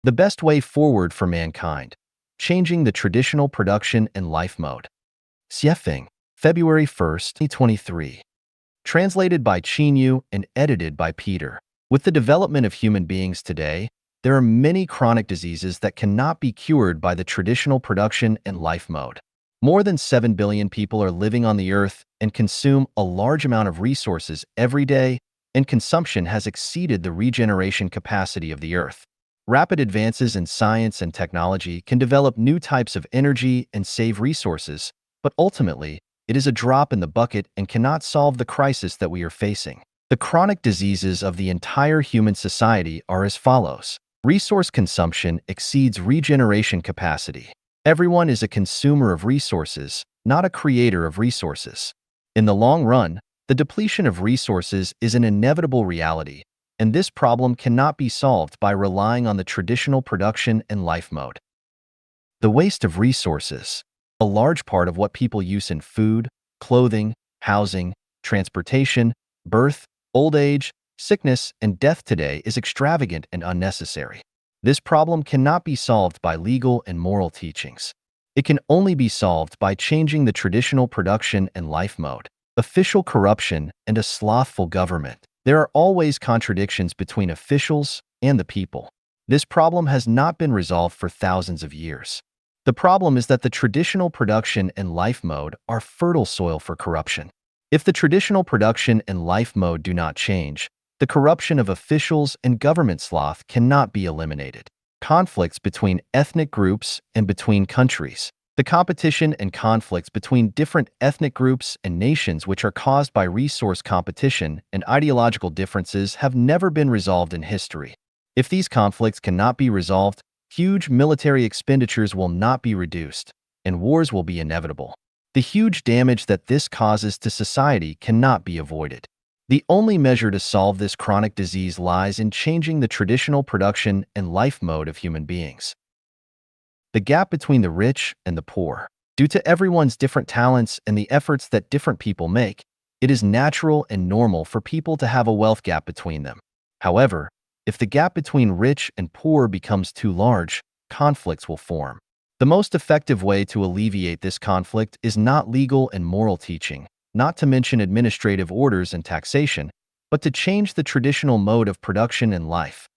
The best way forward for mankind. Changing the traditional production and life mode. Xiefeng, February 1st, 2023. Translated by Qinyu and edited by Peter. With the development of human beings today, there are many chronic diseases that cannot be cured by the traditional production and life mode. More than 7 billion people are living on the earth and consume a large amount of resources every day, and consumption has exceeded the regeneration capacity of the earth. Rapid advances in science and technology can develop new types of energy and save resources, but ultimately, it is a drop in the bucket and cannot solve the crisis that we are facing. The chronic diseases of the entire human society are as follows. Resource consumption exceeds regeneration capacity. Everyone is a consumer of resources, not a creator of resources. In the long run, the depletion of resources is an inevitable reality, and this problem cannot be solved by relying on the traditional production and life mode. The waste of resources. A large part of what people use in food, clothing, housing, transportation, birth, old age, sickness, and death today is extravagant and unnecessary. This problem cannot be solved by legal and moral teachings. It can only be solved by changing the traditional production and life mode. Official corruption and a slothful government. There are always contradictions between officials and the people. This problem has not been resolved for thousands of years. The problem is that the traditional production and life mode are fertile soil for corruption. If the traditional production and life mode do not change, the corruption of officials and government sloth cannot be eliminated. Conflicts between ethnic groups and between countries. The competition and conflicts between different ethnic groups and nations which are caused by resource competition and ideological differences have never been resolved in history. If these conflicts cannot be resolved, huge military expenditures will not be reduced, and wars will be inevitable. The huge damage that this causes to society cannot be avoided. The only measure to solve this chronic disease lies in changing the traditional production and life mode of human beings. The gap between the rich and the poor. Due to everyone's different talents and the efforts that different people make, it is natural and normal for people to have a wealth gap between them. However, if the gap between rich and poor becomes too large, conflicts will form. The most effective way to alleviate this conflict is not legal and moral teaching, not to mention administrative orders and taxation, but to change the traditional mode of production and life.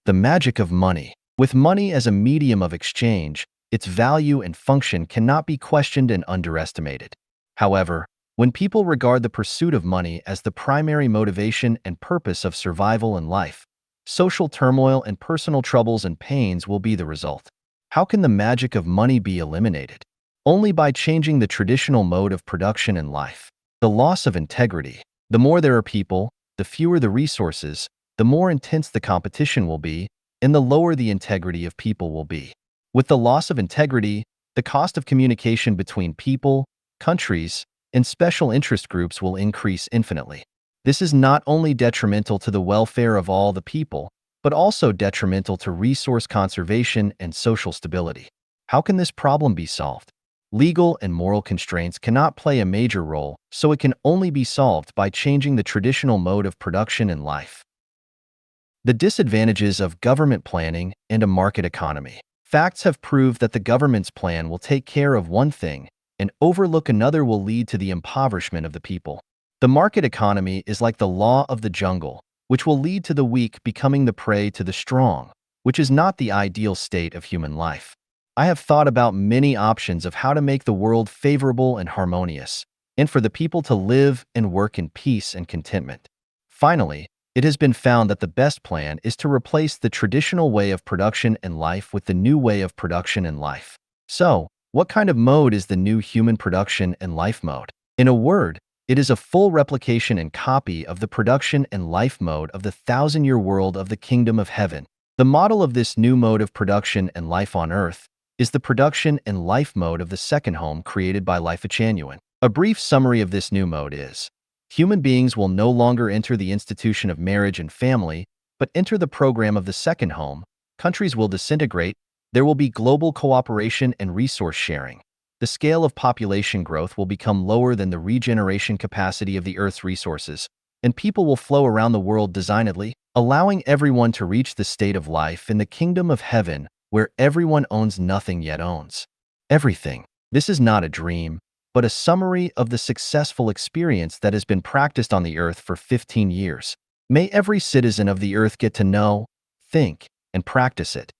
The magic of money. With money as a medium of exchange, its value and function cannot be questioned and underestimated. However, when people regard the pursuit of money as the primary motivation and purpose of survival in life, social turmoil and personal troubles and pains will be the result. How can the magic of money be eliminated? Only by changing the traditional mode of production and life. The loss of integrity. The more there are people, the fewer the resources, the more intense the competition will be, and the lower the integrity of people will be. With the loss of integrity, the cost of communication between people, countries, and special interest groups will increase infinitely. This is not only detrimental to the welfare of all the people, but also detrimental to resource conservation and social stability. How can this problem be solved? Legal and moral constraints cannot play a major role, so it can only be solved by changing the traditional mode of production and life. The disadvantages of government planning and a market economy. Facts have proved that the government's plan will take care of one thing and overlook another will lead to the impoverishment of the people. The market economy is like the law of the jungle, which will lead to the weak becoming the prey to the strong, which is not the ideal state of human life. I have thought about many options of how to make the world favorable and harmonious, and for the people to live and work in peace and contentment. Finally, it has been found that the best plan is to replace the traditional way of production and life with the new way of production and life. So, what kind of mode is the new human production and life mode? In a word, it is a full replication and copy of the production and life mode of the thousand-year world of the kingdom of heaven. The model of this new mode of production and life on earth is the production and life mode of the second home created by Life Genuine. A brief summary of this new mode is: human beings will no longer enter the institution of marriage and family, but enter the program of the second home. Countries will disintegrate. There will be global cooperation and resource sharing. The scale of population growth will become lower than the regeneration capacity of the Earth's resources, and people will flow around the world designedly, allowing everyone to reach the state of life in the kingdom of heaven where everyone owns nothing yet owns everything. This is not a dream, but a summary of the successful experience that has been practiced on the earth for 15 years. May every citizen of the earth get to know, think, and practice it.